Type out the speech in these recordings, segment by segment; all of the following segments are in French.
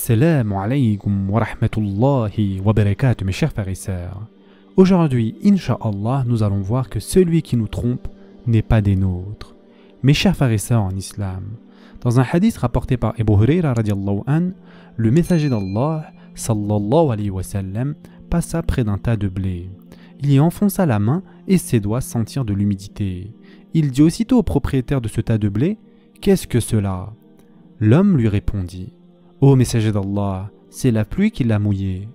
Assalamu alaikum wa rahmatullahi wa barakatuh, mes chers frères et sœurs. Aujourd'hui, Inch'Allah, nous allons voir que celui qui nous trompe n'est pas des nôtres. Mes chers frères et sœurs en islam, dans un hadith rapporté par Abu Huraira radiallahu an, le messager d'Allah, sallallahu alayhi wa sallam, passa près d'un tas de blé. Il y enfonça la main et ses doigts sentirent de l'humidité. Il dit aussitôt au propriétaire de ce tas de blé, « Qu'est-ce que cela ?» L'homme lui répondit, « Ô messager d'Allah, c'est la pluie qui l'a mouillé. »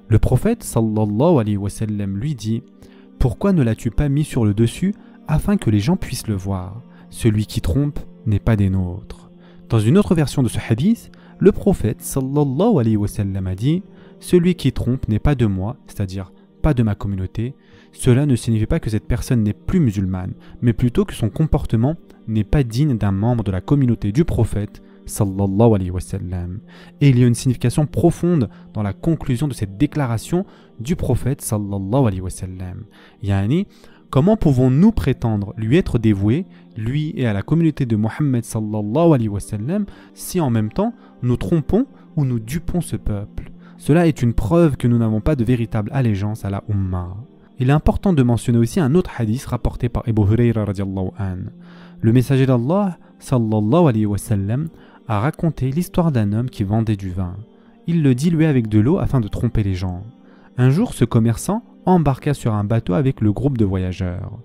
Le prophète sallallahu alayhi wa sallam lui dit, « Pourquoi ne l'as-tu pas mis sur le dessus afin que les gens puissent le voir? Celui qui trompe n'est pas des nôtres. » Dans une autre version de ce hadith, le prophète sallallahu alayhi wa sallam a dit, « Celui qui trompe n'est pas de moi, c'est-à-dire pas de ma communauté. Cela ne signifie pas que cette personne n'est plus musulmane, mais plutôt que son comportement n'est pas digne d'un membre de la communauté du prophète sallallahu alayhi wa sallam. » Et il y a une signification profonde dans la conclusion de cette déclaration du prophète sallallahu alayhi wa sallam. Yani, comment pouvons-nous prétendre lui être dévoués, lui et à la communauté de Mohammed sallallahu alayhi wa sallam, si en même temps nous trompons ou nous dupons ce peuple? Cela est une preuve que nous n'avons pas de véritable allégeance à la Ummah. Il est important de mentionner aussi un autre hadith rapporté par Abu Huraira radiallahu an. Le messager d'Allah sallallahu alayhi wa sallam a raconté l'histoire d'un homme qui vendait du vin. Il le diluait avec de l'eau afin de tromper les gens. Un jour, ce commerçant embarqua sur un bateau avec le groupe de voyageurs.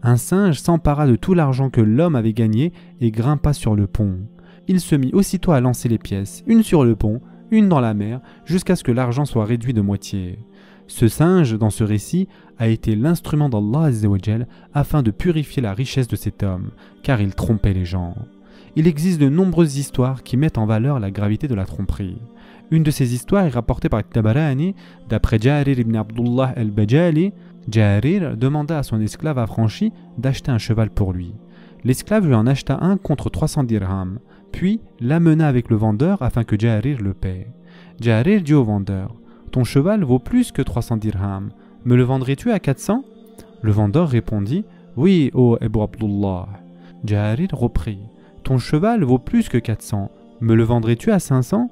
Un singe s'empara de tout l'argent que l'homme avait gagné et grimpa sur le pont. Il se mit aussitôt à lancer les pièces, une sur le pont, une dans la mer, jusqu'à ce que l'argent soit réduit de moitié. Ce singe, dans ce récit, a été l'instrument d'Allah Azza wa Jal afin de purifier la richesse de cet homme, car il trompait les gens. Il existe de nombreuses histoires qui mettent en valeur la gravité de la tromperie. Une de ces histoires est rapportée par Tabarani, d'après Jarir ibn Abdullah al-Bajali. Jarir demanda à son esclave affranchi d'acheter un cheval pour lui. L'esclave lui en acheta un contre 300 dirhams, puis l'amena avec le vendeur afin que Jarir le paie. Jarir dit au vendeur, « Ton cheval vaut plus que 300 dirhams, me le vendrais-tu à 400 ?» Le vendeur répondit, « Oui, ô Abu Abdullah. » Jarir reprit, « Ton cheval vaut plus que 400, me le vendrais-tu à 500 ?»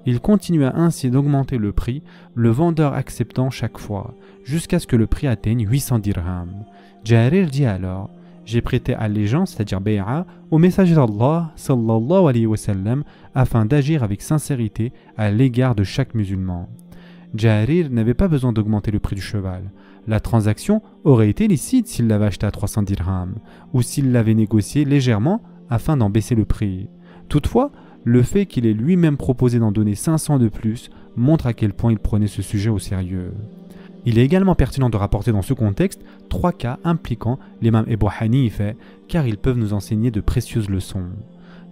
Il continua ainsi d'augmenter le prix, le vendeur acceptant chaque fois, jusqu'à ce que le prix atteigne 800 dirhams. Jarir dit alors, « J'ai prêté allégeance, c'est-à-dire bay'a, au messager d'Allah, sallallahu alayhi wa sallam, afin d'agir avec sincérité à l'égard de chaque musulman. » Jarir n'avait pas besoin d'augmenter le prix du cheval. La transaction aurait été licite s'il l'avait acheté à 300 dirhams, ou s'il l'avait négocié légèrement afin d'en baisser le prix. Toutefois, le fait qu'il ait lui-même proposé d'en donner 500 de plus montre à quel point il prenait ce sujet au sérieux. Il est également pertinent de rapporter dans ce contexte 3 cas impliquant l'imam Abu Hanifa, car ils peuvent nous enseigner de précieuses leçons.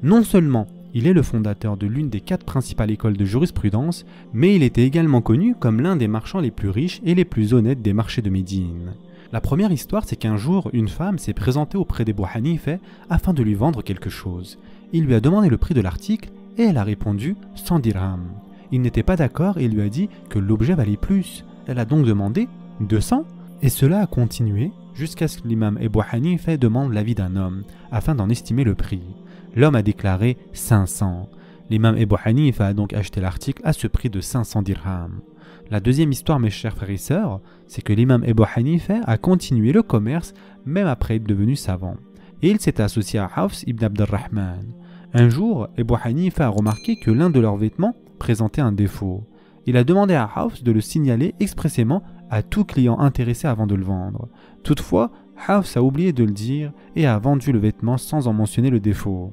Non seulement il est le fondateur de l'une des 4 principales écoles de jurisprudence, mais il était également connu comme l'un des marchands les plus riches et les plus honnêtes des marchés de Médine. La première histoire, c'est qu'un jour, une femme s'est présentée auprès d'Abu Hanifa afin de lui vendre quelque chose. Il lui a demandé le prix de l'article et elle a répondu 100 dirhams. Il n'était pas d'accord et lui a dit que l'objet valait plus. Elle a donc demandé 200 et cela a continué jusqu'à ce que l'imam Abu Hanifa demande l'avis d'un homme afin d'en estimer le prix. L'homme a déclaré 500. L'imam Abu Hanifa a donc acheté l'article à ce prix de 500 dirhams. La deuxième histoire, mes chers frères et sœurs, c'est que l'imam Abu Hanifa a continué le commerce même après être devenu savant. Et il s'est associé à Hafs ibn Abdurrahman. Un jour, Abu Hanifa a remarqué que l'un de leurs vêtements présentait un défaut. Il a demandé à Hafs de le signaler expressément à tout client intéressé avant de le vendre. Toutefois, Hafs a oublié de le dire et a vendu le vêtement sans en mentionner le défaut.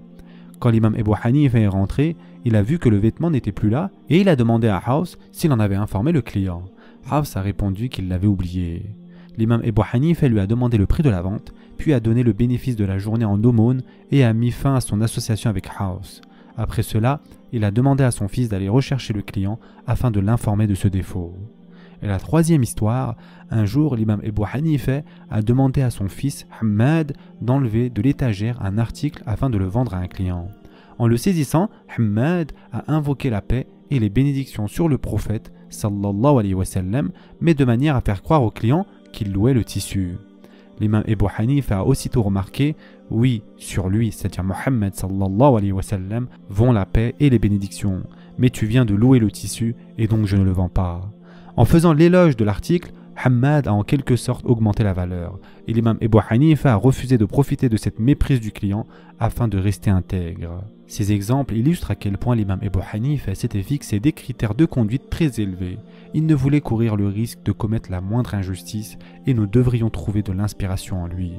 Quand l'imam Abu Hanifa est rentré, il a vu que le vêtement n'était plus là et il a demandé à Hafs s'il en avait informé le client. Hafs a répondu qu'il l'avait oublié. L'imam Abu Hanifa lui a demandé le prix de la vente, puis a donné le bénéfice de la journée en aumône et a mis fin à son association avec Hafs. Après cela, il a demandé à son fils d'aller rechercher le client afin de l'informer de ce défaut. Et la troisième histoire, un jour l'imam Abu Hanifa a demandé à son fils Hammad d'enlever de l'étagère un article afin de le vendre à un client. En le saisissant, Hammad a invoqué la paix et les bénédictions sur le prophète sallallahu alayhi wa sallam, mais de manière à faire croire au client qu'il louait le tissu. L'imam Abu Hanifa a aussitôt remarqué, oui, sur lui, c'est-à-dire Mohammed sallallahu alayhi wa sallam, vont la paix et les bénédictions. mais tu viens de louer le tissu et donc je ne le vends pas. En faisant l'éloge de l'article, Hammad a en quelque sorte augmenté la valeur et l'imam Abu Hanifa a refusé de profiter de cette méprise du client afin de rester intègre. Ces exemples illustrent à quel point l'imam Abu Hanifa s'était fixé des critères de conduite très élevés. Il ne voulait courir le risque de commettre la moindre injustice et nous devrions trouver de l'inspiration en lui.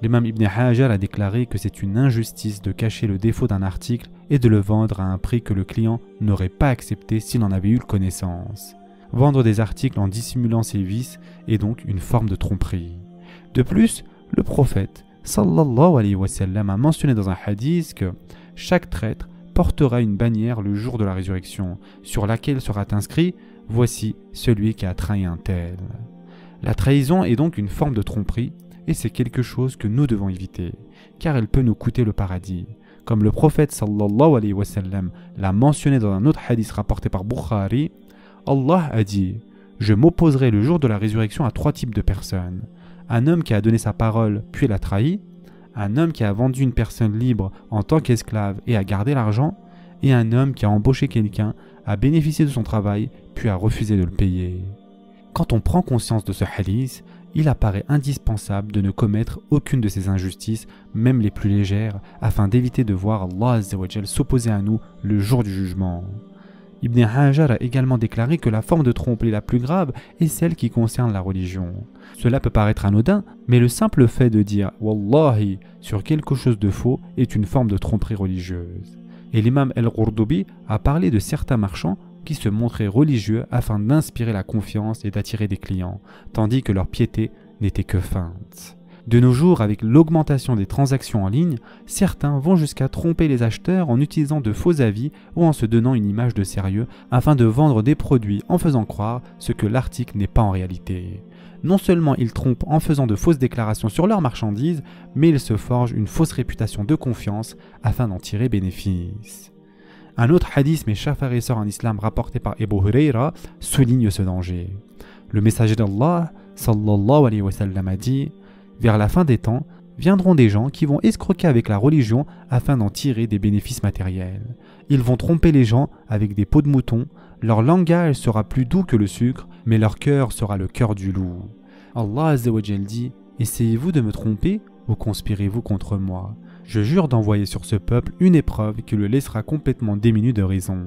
L'imam Ibn Hajar a déclaré que c'est une injustice de cacher le défaut d'un article et de le vendre à un prix que le client n'aurait pas accepté s'il en avait eu connaissance. Vendre des articles en dissimulant ses vices est donc une forme de tromperie. De plus, le prophète sallallahu alayhi wa sallam a mentionné dans un hadith que chaque traître portera une bannière le jour de la résurrection sur laquelle sera inscrit « Voici celui qui a trahi un tel ». La trahison est donc une forme de tromperie et c'est quelque chose que nous devons éviter car elle peut nous coûter le paradis. Comme le prophète sallallahu alayhi wa sallam l'a mentionné dans un autre hadith rapporté par Bukhari, Allah a dit « Je m'opposerai le jour de la résurrection à 3 types de personnes. Un homme qui a donné sa parole puis l'a trahi, un homme qui a vendu une personne libre en tant qu'esclave et a gardé l'argent, et un homme qui a embauché quelqu'un, a bénéficié de son travail puis a refusé de le payer. » Quand on prend conscience de ce hadith, il apparaît indispensable de ne commettre aucune de ces injustices, même les plus légères, afin d'éviter de voir Allah Azza wa Jal s'opposer à nous le jour du jugement. Ibn Hajar a également déclaré que la forme de tromperie la plus grave est celle qui concerne la religion. Cela peut paraître anodin, mais le simple fait de dire « Wallahi » sur quelque chose de faux est une forme de tromperie religieuse. Et l'imam Al-Qurtubi a parlé de certains marchands qui se montraient religieux afin d'inspirer la confiance et d'attirer des clients, tandis que leur piété n'était que feinte. De nos jours, avec l'augmentation des transactions en ligne, certains vont jusqu'à tromper les acheteurs en utilisant de faux avis ou en se donnant une image de sérieux afin de vendre des produits en faisant croire ce que l'article n'est pas en réalité. Non seulement ils trompent en faisant de fausses déclarations sur leurs marchandises, mais ils se forgent une fausse réputation de confiance afin d'en tirer bénéfice. Un autre hadith, mes chers frères et sœurs en islam, rapporté par Abu Huraira, souligne ce danger. Le messager d'Allah, sallallahu alayhi wa sallam, a dit « Vers la fin des temps, viendront des gens qui vont escroquer avec la religion afin d'en tirer des bénéfices matériels. Ils vont tromper les gens avec des peaux de mouton, leur langage sera plus doux que le sucre, mais leur cœur sera le cœur du loup. Allah Azza wa Jal dit « Essayez-vous de me tromper ou conspirez-vous contre moi ? Je jure d'envoyer sur ce peuple une épreuve qui le laissera complètement démuni de raison. »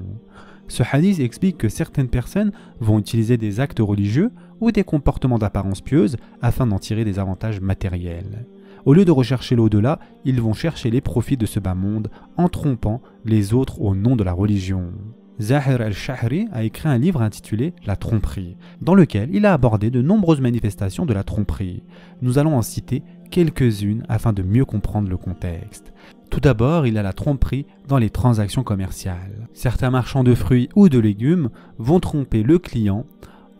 Ce hadith explique que certaines personnes vont utiliser des actes religieux ou des comportements d'apparence pieuse afin d'en tirer des avantages matériels. Au lieu de rechercher l'au-delà, ils vont chercher les profits de ce bas monde en trompant les autres au nom de la religion. Zahir al-Shahri a écrit un livre intitulé « La tromperie », dans lequel il a abordé de nombreuses manifestations de la tromperie. Nous allons en citer quelques-unes afin de mieux comprendre le contexte. Tout d'abord, il y a la tromperie dans les transactions commerciales. Certains marchands de fruits ou de légumes vont tromper le client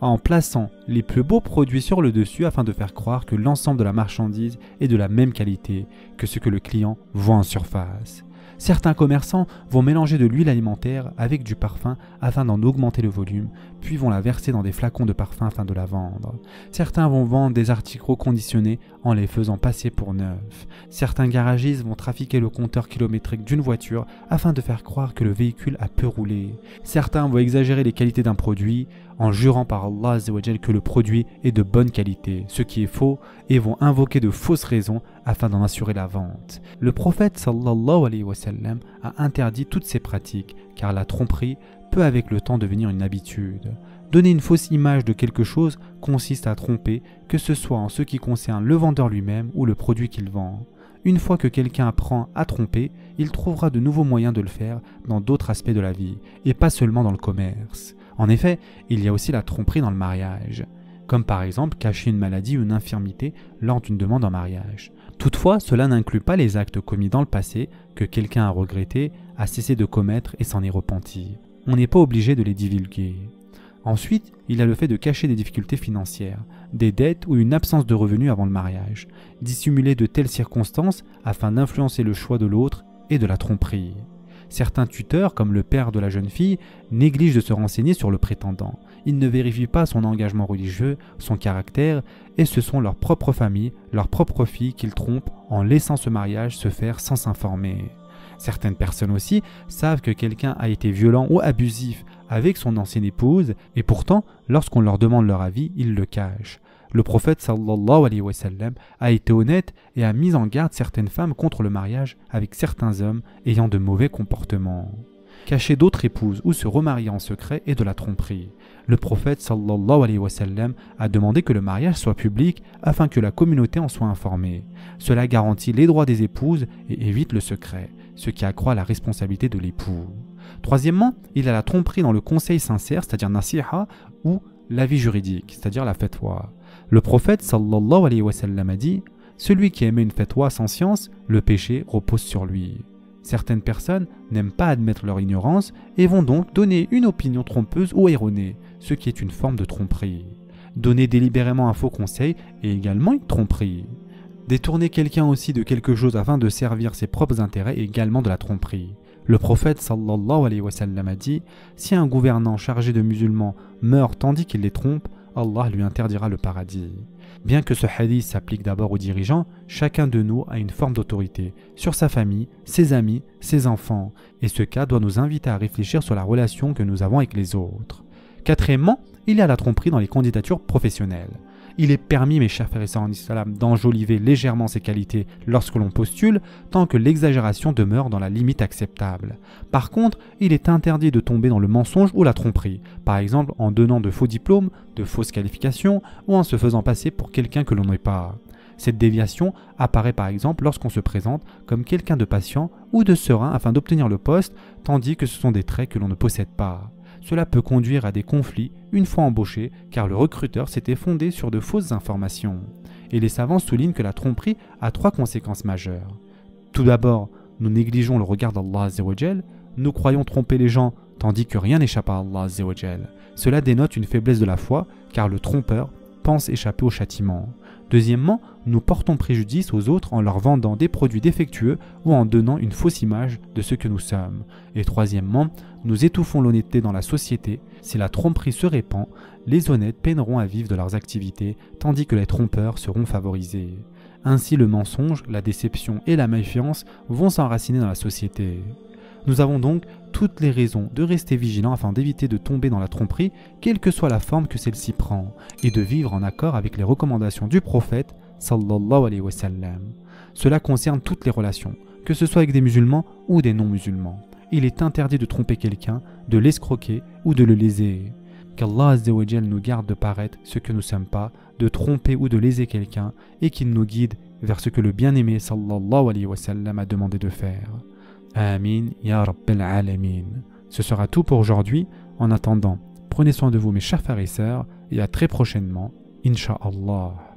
en plaçant les plus beaux produits sur le dessus afin de faire croire que l'ensemble de la marchandise est de la même qualité que ce que le client voit en surface. Certains commerçants vont mélanger de l'huile alimentaire avec du parfum afin d'en augmenter le volume, puis vont la verser dans des flacons de parfum afin de la vendre. Certains vont vendre des articles reconditionnés en les faisant passer pour neufs. Certains garagistes vont trafiquer le compteur kilométrique d'une voiture afin de faire croire que le véhicule a peu roulé. Certains vont exagérer les qualités d'un produit en jurant par Allah Azza wa Jal que le produit est de bonne qualité, ce qui est faux, et vont invoquer de fausses raisons afin d'en assurer la vente. Le prophète sallallahu alayhi wa sallam a interdit toutes ces pratiques car la tromperie peut avec le temps devenir une habitude. Donner une fausse image de quelque chose consiste à tromper, que ce soit en ce qui concerne le vendeur lui-même ou le produit qu'il vend. Une fois que quelqu'un apprend à tromper, il trouvera de nouveaux moyens de le faire dans d'autres aspects de la vie, et pas seulement dans le commerce. En effet, il y a aussi la tromperie dans le mariage, comme par exemple cacher une maladie ou une infirmité lors d'une demande en mariage. Toutefois, cela n'inclut pas les actes commis dans le passé que quelqu'un a regretté, a cessé de commettre et s'en est repenti. On n'est pas obligé de les divulguer. Ensuite, il y a le fait de cacher des difficultés financières, des dettes ou une absence de revenus avant le mariage, dissimuler de telles circonstances afin d'influencer le choix de l'autre et de la tromperie. Certains tuteurs, comme le père de la jeune fille, négligent de se renseigner sur le prétendant. Ils ne vérifient pas son engagement religieux, son caractère, et ce sont leur propre famille, leur propre fille qu'ils trompent en laissant ce mariage se faire sans s'informer. Certaines personnes aussi savent que quelqu'un a été violent ou abusif avec son ancienne épouse et pourtant, lorsqu'on leur demande leur avis, ils le cachent. Le prophète sallallahu alayhi wa sallam a été honnête et a mis en garde certaines femmes contre le mariage avec certains hommes ayant de mauvais comportements. Cacher d'autres épouses ou se remarier en secret est de la tromperie. Le prophète sallallahu alayhi wa sallam a demandé que le mariage soit public afin que la communauté en soit informée. Cela garantit les droits des épouses et évite le secret, ce qui accroît la responsabilité de l'époux. Troisièmement, il y a la tromperie dans le conseil sincère, c'est-à-dire nasiha, ou l'avis juridique, c'est-à-dire la fatwa. Le prophète sallallahu alayhi wa sallam a dit « Celui qui émet une fatwa sans science, le péché repose sur lui ». Certaines personnes n'aiment pas admettre leur ignorance et vont donc donner une opinion trompeuse ou erronée, ce qui est une forme de tromperie. Donner délibérément un faux conseil est également une tromperie. Détourner quelqu'un aussi de quelque chose afin de servir ses propres intérêts est également de la tromperie. Le prophète sallallahu alayhi wa sallam a dit « Si un gouvernant chargé de musulmans meurt tandis qu'il les trompe, Allah lui interdira le paradis. » Bien que ce hadith s'applique d'abord aux dirigeants, chacun de nous a une forme d'autorité sur sa famille, ses amis, ses enfants, et ce cas doit nous inviter à réfléchir sur la relation que nous avons avec les autres. Quatrièmement, il y a la tromperie dans les candidatures professionnelles. Il est permis, mes chers frères et sœurs en islam, d'enjoliver légèrement ses qualités lorsque l'on postule, tant que l'exagération demeure dans la limite acceptable. Par contre, il est interdit de tomber dans le mensonge ou la tromperie, par exemple en donnant de faux diplômes, de fausses qualifications ou en se faisant passer pour quelqu'un que l'on n'est pas. Cette déviation apparaît par exemple lorsqu'on se présente comme quelqu'un de patient ou de serein afin d'obtenir le poste, tandis que ce sont des traits que l'on ne possède pas. Cela peut conduire à des conflits une fois embauché car le recruteur s'était fondé sur de fausses informations. Et les savants soulignent que la tromperie a 3 conséquences majeures. Tout d'abord, nous négligeons le regard d'Allah Azza wa Jal, nous croyons tromper les gens tandis que rien n'échappe à Allah Azza wa Jal. Cela dénote une faiblesse de la foi car le trompeur pense échapper au châtiment. Deuxièmement, nous portons préjudice aux autres en leur vendant des produits défectueux ou en donnant une fausse image de ce que nous sommes. Et troisièmement, nous étouffons l'honnêteté dans la société. Si la tromperie se répand, les honnêtes peineront à vivre de leurs activités, tandis que les trompeurs seront favorisés. Ainsi, le mensonge, la déception et la méfiance vont s'enraciner dans la société. Nous avons donc toutes les raisons de rester vigilants afin d'éviter de tomber dans la tromperie, quelle que soit la forme que celle-ci prend, et de vivre en accord avec les recommandations du prophète sallallahu alayhi wa sallam. Cela concerne toutes les relations, que ce soit avec des musulmans ou des non-musulmans. Il est interdit de tromper quelqu'un, de l'escroquer ou de le léser. Qu'Allah Azza wa Jal nous garde de paraître ce que nous ne sommes pas, de tromper ou de léser quelqu'un, et qu'il nous guide vers ce que le bien-aimé sallallahu alayhi wa sallam a demandé de faire. Amin, ya Rabbil Alamin. Ce sera tout pour aujourd'hui. En attendant, prenez soin de vous mes chers frères et sœurs et à très prochainement, Inch'Allah.